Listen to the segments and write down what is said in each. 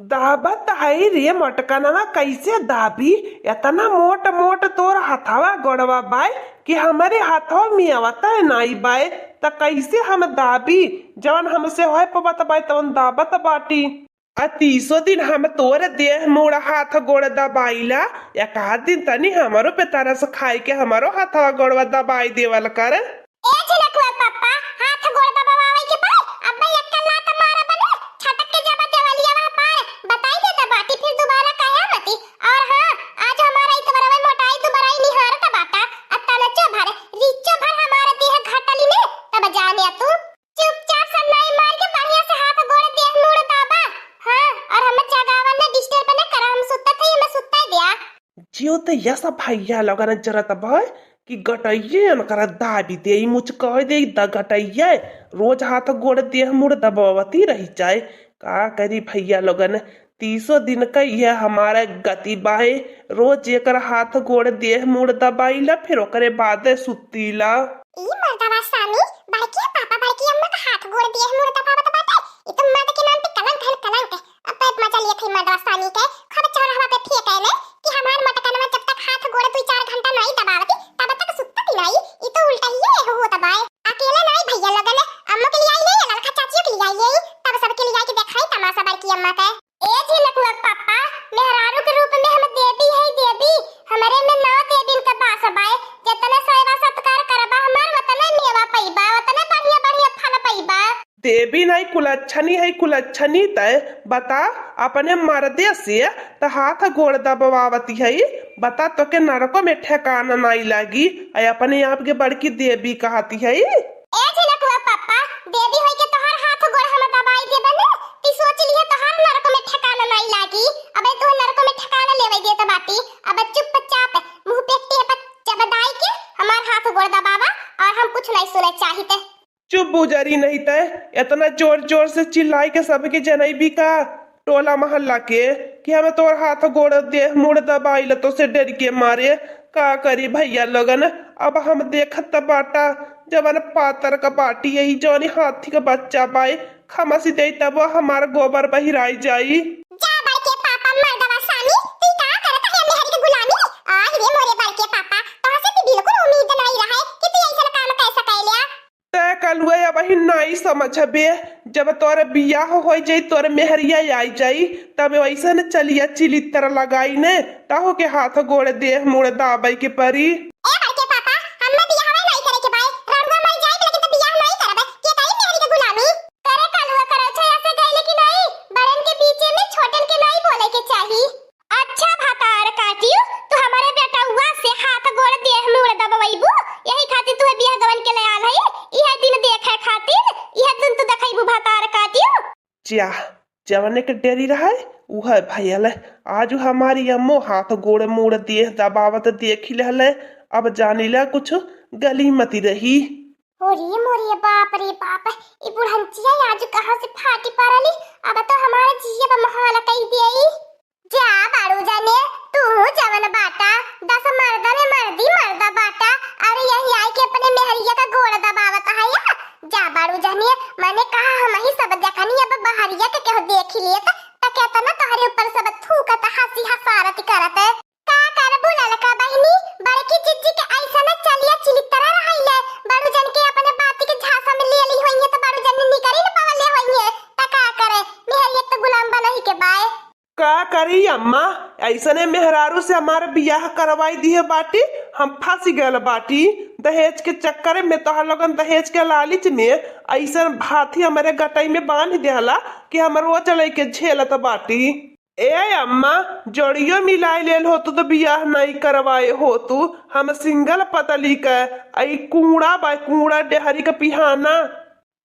दाबत है रे मटकनवा कैसे दाबी। इतना मोट मोट तोर हथवा गोड़वा बाय कि हमारे हाथवा में आवता है नाई बाय। त कैसे हम दाबी जवन हमसे होए पबत बाय तवन दाबत बाटी। 30 दिन हम तोर देह मुड़ हाथ गोड़ दबाइला, एक आध दिन तनी हमारो पे तरस खाए के हमारो हाथवा गोड़वा दबाई देवल कर। ए झिलकुआ पापा हाथ गोड़ दबावे के बाद अब मैं एक लात मारा बने छटक के जब देवलिया वहां पार बताई दे बाटी फिर दोबारा कहे मती। और हां आज हमारा इतवरा में मोटाई दोबारा ही निहार का बाटा अत्ता नचो भर रिचो भर हमारा देह घटली ने तब जाने तू चुपचाप सन्नाई मार के बढ़िया से हाथ गोड़ देह मुड़ दाबा। हां और हम जगावन ने डिस्टर्ब न कर, हम सुत्ता थे मैं सुत्ता दिया जियो ते यसा भैया लगन जरत भय कि गटैये अनकर दाबी दे मुझ कह दे द गटैये रोज हाथ गोड़ देह मुड़ दबावती रही जाए। का करी भैया लोगन 30 दिन का ये हमारा गति बाहे, रोज एक हाथ गोड़ देह मुड़ दबाइला फिर ओकरे बाद सुतीला। ई मर्दवा स्वामी बड़की पापा बड़की अम्मा का हाथ गोड़ देह मुड़ दबावत बाटे। ई तो मर्द के नाम पे कलंक है। अब पे मजा लिए थी मर्दवा स्वामी के खब चढ़ हवा पे फेंक है ने कि हमार मटकनवा जब तक हाथ गोड़ 2-4 घंटा नहीं दबावती तब तक सुतती नहीं। ई तो उल्टा ही हो दबाए अकेले नहीं भैया लोगन अम्मा के लिए आई नहीं लड़का चाचियों के लिए आई नहीं तब सबके लिए आई के दिखाई तमाशा बड़की अम्मा का। ए झिलकुआ पापा मेहरारू के रूप में हम देवी है देवी हमारे में 9 देवी का बास बाए जतने सेवा सत्कार करबा हमार वतने मेवा पईबा वतने बढ़िया बढ़िया फल पईबा। देवी नहीं कुलच्छनी है कुलच्छनी तय बता अपने मर्दे से त हाथ गोड़ दबावती है बता तो के नरकों में ठेकाना नहीं लगी। अपने आप के बड़की देवी कहती है। ए झिलकुआ पापा देवी होई के तोहर हाथ गोड़ हम दबाई देबे ने ती सोच लिए तोहर नरकों में ठेकाना नहीं लागी। अबे तू नरकों में ठेकाना लेवे दे त बाटी अब चुपचाप मुंह पे टेप चबदाई के हमार हाथ गोड़ दबावा और हम कुछ नहीं सुने चाहिए। चुप बुजरी नहीं तय इतना जोर जोर से चिल्लाई के सबके जनैबी का टोला मोहल्ला के कि हमें तोर हाथ गोड़ देह मुड़ दबाइल तो से डर के मारे। का करी भैया लोगन अब हम देखत बाटा जवन पातर का बाटी यही जौनी हाथी का बच्चा बाए खमसी दे तब हमार गोबर बहिराई जाई। जा बड़के पापा मर्दवा सानी तू का करत है मेहरी के गुलामी। आ रे मोरे बड़के पापा तोह से बिल्कुल उम्मीद नहीं रहा कि तू ऐसा काम कैसे कैलिया। तय कलुए अब ही नहीं समझबे जब तोर बियाह हो जाई तोर मेहरिया आई जाई तब वैसा न चलिया चिलितर लगाई ने ताहो के हाथ गोड़ देह मुड़ दाबई के परी। ए बड़के पापा हम बियाह नहीं करे के भाई रड़ुआ मर जाई लेकिन तो बियाह नहीं करबे के कई मेहरी के गुलामी करे कलुआ करे छ ऐसे गइले कि नहीं बड़न के बीच में छोटन के नहीं बोले के चाहिए। अच्छा भातार काटियो तू हमारे बेटा हुआ से हाथ गोड़ देह मुड़ दबवैबू यही खातिर तू बियाह गवन के ले आल है यह दिन देखे खातिर यह दिन तू देखैबू भातार काटियो। जा जवने के डेरी रहा उह भैया आज हमारी अम्मो हाथ गोड़ मुड़ देह दबावत देखी ले अब जानिला कुछ गली मती रही। ओरे मोरे बाप रे बाप ई बुढ़ंचिया आज कहां से फाटी पारली अब तो हमारे जिया बा महल कई देई। जा बाड़ू जाने तू जवन बाटा 10 मर्दा में मर्दा बाटा अरे यही आई के अपने मेहरिया का गोड़ दबावत है या जा बाड़ू जाने मैंने कहा हम ही सब देखनी अब बहरिया के केहो देख लिए त कहता ना तोहरे ऊपर सब थूकत हंसी हसारत करत का कर बुलाल का बहनी बड़की जिज्जी के ऐसा ना चलिया चिलितरा रहिले बाड़ू जन के अपने बाती के झांसा में ले ली होई है तो बाड़ू जन निकरी न पावले होई है त का करे मेहरिया तो गुलाम बनही के बाय। का करी अम्मा ऐसने मेहरारू से हमारे बियाह करवाई दिए बाटी हम फंसी गए बाटी दहेज के चक्कर में तो लोगन दहेज के लालच में ऐसा भाथी हमारे गटाई में बांध दिहला कि हम रोज चले के झेलत बाटी। ए अम्मा जोड़ियो मिलाई लेल हो तो बियाह नहीं करवाए हो तू हम सिंगल पतली का आई कूड़ा बाय कूड़ा डेहरी का पिहाना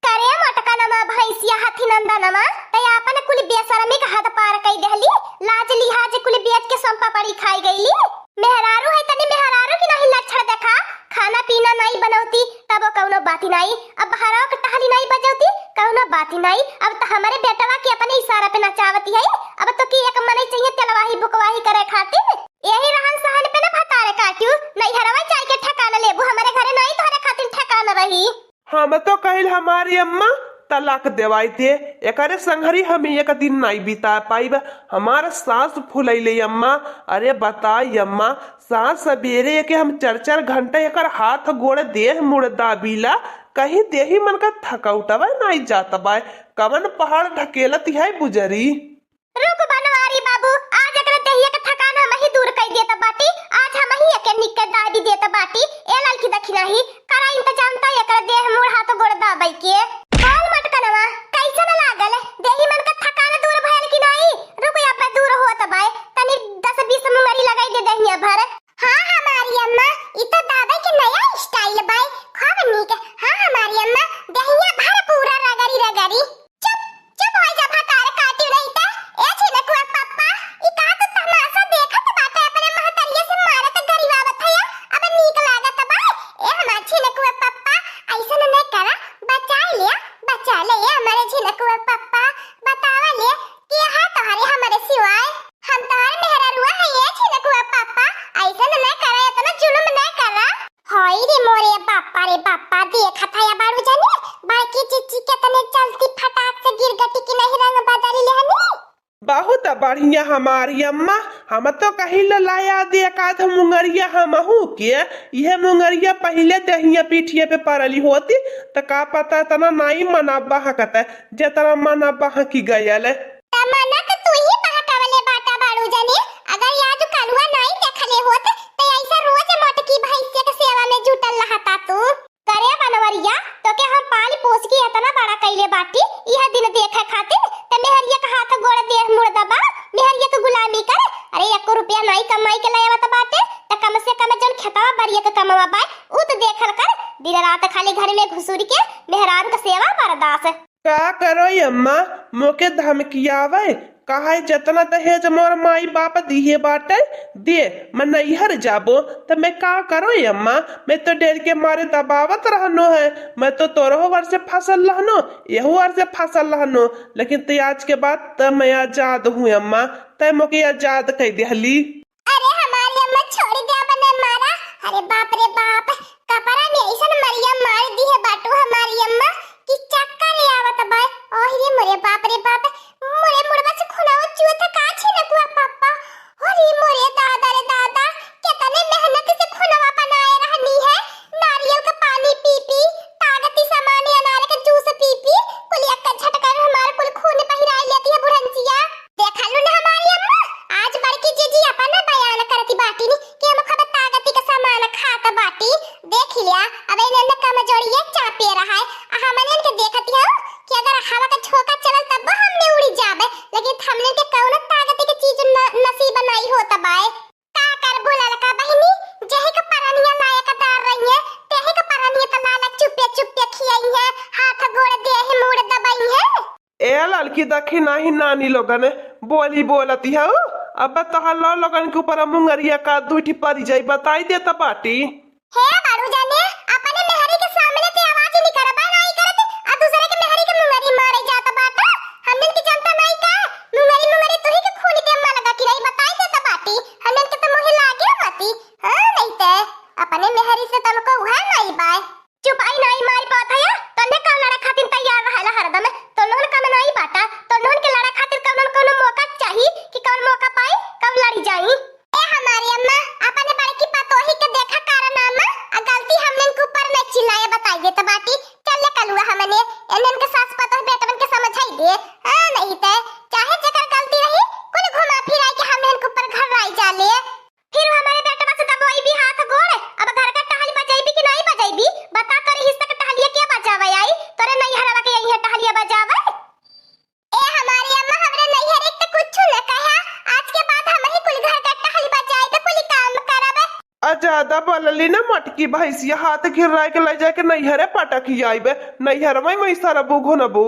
करे मटकनमा भैंसिया हाथी नंदनमा तय अपन कुल बेशरमी का हाथ पार कई देहली लाज लिहाज कुल बेच के संपा पड़ी खाई गईली। मेहरारू है तनी मेहरारू की नहीं लक्षण देखा खाना पीना नहीं बनौती तब कौनो बाती नहीं अब बहराव के टहली नहीं बजौती कौनो बाती नहीं अब तो हमारे बेटवा के अपने इशारा पे नचावती है अब तो की एक मने चाहिए तेलवाही बुकवाही करे खातिर यही रहन सहन पे न भतारे काटियो नहीं हरवा चाय के ठिकाना लेबू हमारे घरे नहीं तोहरे खातिर ठिकाना रही। हम तो कहिल हमारी अम्मा तलाक देवाई थे एकरे संघरी हम एक दिन नहीं बिता पाइब। हमारा सांस फूलैले अम्मा। अरे बताई अम्मा, सांस सवेरे के हम 4-4 घंटा एकर हाथ गोड़ देह मुड़ दाबीला, कहीं देही मन का थकौटवा नहीं जाता बा। कवन पहाड़ ढकेलत है बुजरी। रुक बनवारी बाबू, आज एकरा देहिया के थकान हम ही दूर कर देता बाटी। आज हम ही एके निक्के दादी देता बाटी। ए लाल की दखी नहीं करा इंतजाम ता एकरा देह मुड़ हाथ गोड़ दाबई के। बोल मटकनवा कैसे न लागल देही मन का थकान दूर भयल की नहीं। रुक या पे दूर होत बाय तनी 10-20 मुंगरी लगाई दे देहिया भर। हां हमारी अम्मा ई तो दादा के नया स्टाइल बाय खूब नीक। हां हमारी अम्मा देहिया भर पूरा रगड़ी रगड़ी। चुप चुप हो जा भतार काटी नहीं ता। ए छिनकुआ पप्पा ई का तो तमाशा देखत बाटे अपने महतरिया से मारत गरीबावत है। अब नीक लागत बा। ए हमार छिनकुआ पप्पा ऐसा न करा, बचा ले हमारे छिनकुआ पप्पा। बतावा ले कि हां तोहरे हमारे सिवाय हम तोहरे मेहररुआ है। ए छिनकुआ पप्पा ऐसा न करा, इतना जुल्म न करा। होई रे मोरे बापा रे बापा, देखत है बारू जाने बाकी चिच्ची कितने चलती फटाक से गिरगटी की नहीं रंग बदल लेहनी। बहुत बढ़िया हमारी अम्मा। हम तो कहीं लाया देखात मुंगरिया हमहू के। यह मुंगरिया पहले दहिया पीठिए पे पड़ली होती तो का पता तना नहीं मना बहकत जितना मना बहकी गयल। मना तो तू ही बहकावले बाटा बारू जाने। अगर याद कलुआ नहीं देखले होत तो ऐसा रोज मोटकी भैंसिया के सेवा में जुटल रहता तू। करे बनवरिया तो के हम पाली पोस के इतना बड़ा कइले बाटी यह दिन देखे खातिर ते मेहरिया के हाथ गोड़ देह मुड़ दबा मेहरिया के गुलामी कर। अरे 1 रुपया नहीं कमाई के लायवत बाटे त कम से कम जन खेतवा बरिया के कमावा बाय उ तो देखल कर। दिन रात खाली घर में घुसुरी के मेहरान का सेवा बर्दाश्त का करो अम्मा, मोके धमकियावे कहा जतना दहेज मोर माई बाप दिए बाटे दे मैं नैहर जाबो तो मैं का करो अम्मा। मैं तो डेर के मारे दबावत रहनो है। मैं तो तोरहो वर्ष से फसल रहनो यहू वर्ष से फसल रहनो, लेकिन ते आज के बाद त मैं आजाद हूँ अम्मा। तय मोके आजाद कह दिहली। अरे हमारी अम्मा छोड़ दे बने मारा। अरे बाप रे बाप, कपड़ा में ऐसन मरिया मार दी है बाटू हमारी अम्मा कि चक्कर ले आवत बा। ओह रे मोरे बाप रे बाप, मोरे मुड़वा से खुनाव चुत का छिनकुआ पप्पा। अरे मोरे दादा रे दादा, कितने मेहनत से खुनवा बनाए रहनी है। नारियल का पानी पी पी, ताकती सामान अनार का जूस पी पी, कुल एक झटका में हमारे कुल खून पहिराई लेती है बुढ़ंसिया। देखा लो ना हमारी अम्मा, आज बड़की जीजी अपन बयान करती बाटी नी कि हम खबर ताकती का सामान खात बाटी। देख लिया अब इन्हें कमजोरी है चापे रहा है। हमने के देखती है कि अगर हवा का झोंका चलल तब हमने उड़ी जाबे, लेकिन हमने के कौन ताकत की चीज नसीब नहीं होता बाय। का कर बोलल का बहिनी, जेहे का परनिया लायक दार रही है तेहे का परनिया त लाला चुपे चुपे खियाई है, हाथ गोड़ देह मुड़ दबाई है। ए लड़की दखी नहीं नानी लोगन बोली बोलती है। अब तोहर लोगन के ऊपर मुंगरिया का दूठी परी जाई बताई देता बाटी। हे बारू जाने अपने मेहरी के सामने ते आवाज नहीं करबा नहीं करत आ दूसरे के मेहरी के मुंगरी मारे जाता बाटा। हमन की जनता नहीं का मुंगरी तू ही के खून के अम्मा लगा कि नहीं बताई देता बाटी। हमन के तो मोहे लागे मती। हां नहीं ते अपने मेहरी से तुमको उहा नहीं बाय। चुपाई नहीं मारी बात है तने का लड़ा खातिर तैयार रहला हरदम। तो लोन का नहीं बाटा तो लोन के लड़ा खातिर कोनो मौका चाहिए कि कौन मौका पाए कब लड़ी जाई। ए हमारी अम्मा अपने बड़की पतोही के देखा कारनामा आ गलती हमने के ऊपर न चिल्लाए बताई दे त बाटी। चल ले कलुआ हमने एनन के सास पतोह बेटवन के समझाई दे। हां नहीं ते चाहे जेकर गलती रही कुल घुमा फिराई के हमने के ऊपर घर राई जाले। फिर हमारे बेटवा से दबाई भी हाथ गोड़। अब घर का टहली बजाईबी कि नहीं बजाईबी बता कर हिस्सा का टहलिया क्या बजावे आई तोरे नहीं हरवा के यही टहलिया बजावे। ए हमारी अम्मा हमरे नहीं हर एक त कुछ न कहा। आज के बाद हम ही कुल घर का टहली बजाई पे कुल काम करबे। ज्यादा बोलली ना मटकी भैंसिया हाथ घिर के ले जाके नैहरे पटकी आईबे। नैहर में सारा बुघो न बू।